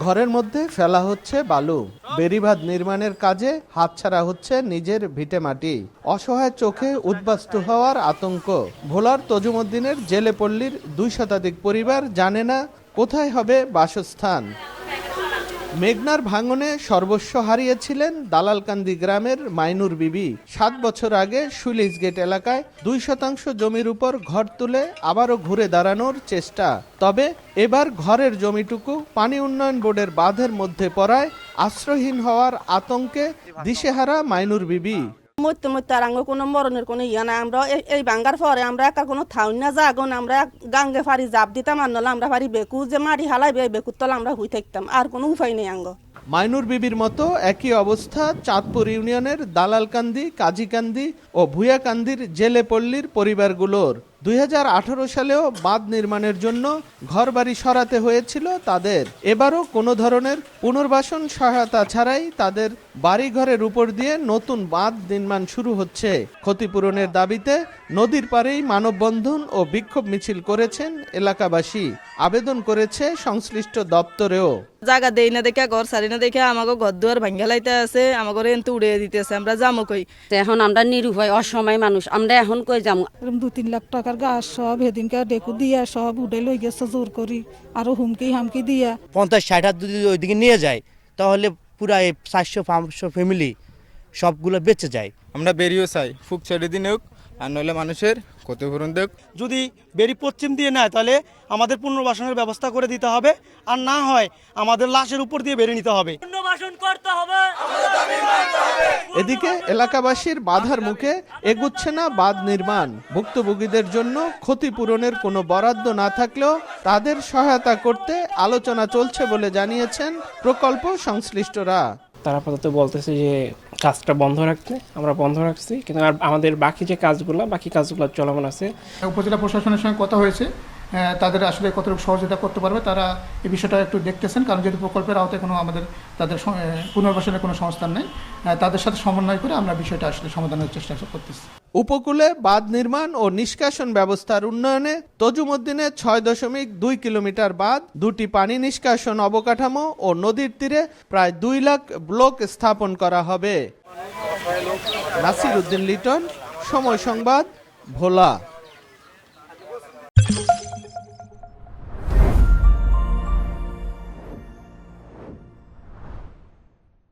ঘরের মধ্যে ফেলা হচ্ছে বালু, বেড়িবাঁধ নির্মাণের কাজে হাতছাড়া হচ্ছে নিজের ভিটেমাটি। অসহায় চোখে উদ্বাস্তু হওয়ার আতঙ্ক। ভোলার তজুমউদ্দিনের জেলেপল্লীর ২ শতাধিক পরিবার জানে না কোথায় হবে বাসস্থান। মেঘনার ভাঙনে সর্বস্ব হারিয়েছিলেন দালালকান্দি গ্রামের মাইনুর বিবি। ৭ বছর আগে সুইলিশ গেট এলাকায় ২% জমির উপর ঘর তুলে আবারও ঘুরে দাঁড়ানোর চেষ্টা। তবে এবার ঘরের জমিটুকু পানি উন্নয়ন বোর্ডের বাঁধের মধ্যে পড়ায় আশ্রয়হীন হওয়ার আতঙ্কে দিশেহারা মাইনুর বিবি। মরতে মরতে আর কোনো মরণের কোনো ইয়া নাই। আমরা এই ভাঙ্গার পরে আমরা একা কোনো থাউন না যাগন আমরা গাঙ্গে ফারি জাপ দিতাম, আর নলে আমরা ফারি বেকু যে মাটি হালাইবে বেকুর তলে আমরা হুই থাকতাম, আর কোনো উপায় নেই আঙ্গ। মাইনুর বিবির মতো একই অবস্থা চাঁদপুর ইউনিয়নের দালালকান্দি, কাজীকান্দি ও ভুয়াকান্দির জেলেপল্লীর পরিবারগুলোর। ২০১৮ সালেও বাঁধ নির্মাণের জন্য ঘরবাড়ি সরাতে হয়েছিল তাদের। এবারও কোনো ধরনের পুনর্বাসন সহায়তা ছাড়াই তাদের বাড়িঘরের উপর দিয়ে নতুন বাঁধ নির্মাণ শুরু হচ্ছে। ক্ষতিপূরণের দাবিতে নদীর পাড়েই মানববন্ধন ও বিক্ষোভ মিছিল করেছেন এলাকাবাসী। আবেদন করেছে সংশ্লিষ্ট দপ্তরেও। জায়গা দেই না দেখে, ঘর সারি না দেখে আমাকে ঘর দুয়ার ভাঙ্গা লাইতে আছে, আমাকে এনতে উড়িয়ে দিতেছে। আমরা যাবো কই? এখন আমরা নিরুপায় অসময় মানুষ, আমরা এখন কই যাবো? ২-৩ লাখ টাকার গাছ সব সেদিনকে ডেকু দিয়া সব উঠে লই গেছে জোর করি, আরো হুমকি হামকি দিয়া। ৫০-৬০ হাত যদি ওইদিকে নিয়ে যায় তাহলে পুরা ৪০০-৫০০ ফ্যামিলি সবগুলো বেঁচে যায়। আমরা বেরিয়েও চাই ফুক ছেড়ে দিন হোক, আর নইলে মানুষের ক্ষতিপূরণ দেখ। যদি বেরি পশ্চিম দিয়ে নেয় তাহলে আমাদের পুনর্বাসনের ব্যবস্থা করে দিতে হবে, আর না হয় আমাদের লাশের উপর দিয়ে বেরিয়ে নিতে হবে। পুনর্বাসন করতে হবে। এদিকে এলাকাবাসীর বাধার মুখে এগুচ্ছে না বাঁধ নির্মাণ। ভুক্তভোগীদের জন্য ক্ষতিপূরণের কোনো বরাদ্দ না থাকলেও তাদের সহায়তা করতে আলোচনা চলছে বলে জানিয়েছেন প্রকল্প সংশ্লিষ্টরা। তারা আপাতত বলতেছে যে কাজটা বন্ধ রাখতে, আমরা বন্ধ রাখছি, কিন্তু আমাদের বাকি কাজগুলো চলমান আছে। উপজেলা প্রশাসনের সঙ্গে কথা হয়েছে, তাদের আসলে কতটুকু সহযোগিতা করতে পারবে তারা এই বিষয়টা একটু দেখতেছেন, কারণ যেহেতু প্রকল্পের আওতায় কোনো তাদের পুনর্বাসনের কোনো সংস্থান নেই, তাদের সাথে সমন্বয় করে আমরা বিষয়টা আসলে সমাধানের চেষ্টা করতেছি। উপকূলে বাঁধ নির্মাণ ও নিষ্কাশন ব্যবস্থার উন্নয়নে তজুমউদ্দিনে ৬.২ কিলোমিটার বাঁধ, ২টি পানি নিষ্কাশন অবকাঠামো ও নদীর তীরে প্রায় ২ লাখ ব্লক স্থাপন করা হবে। নাসির উদ্দিন লিটন, সময় সংবাদ, ভোলা।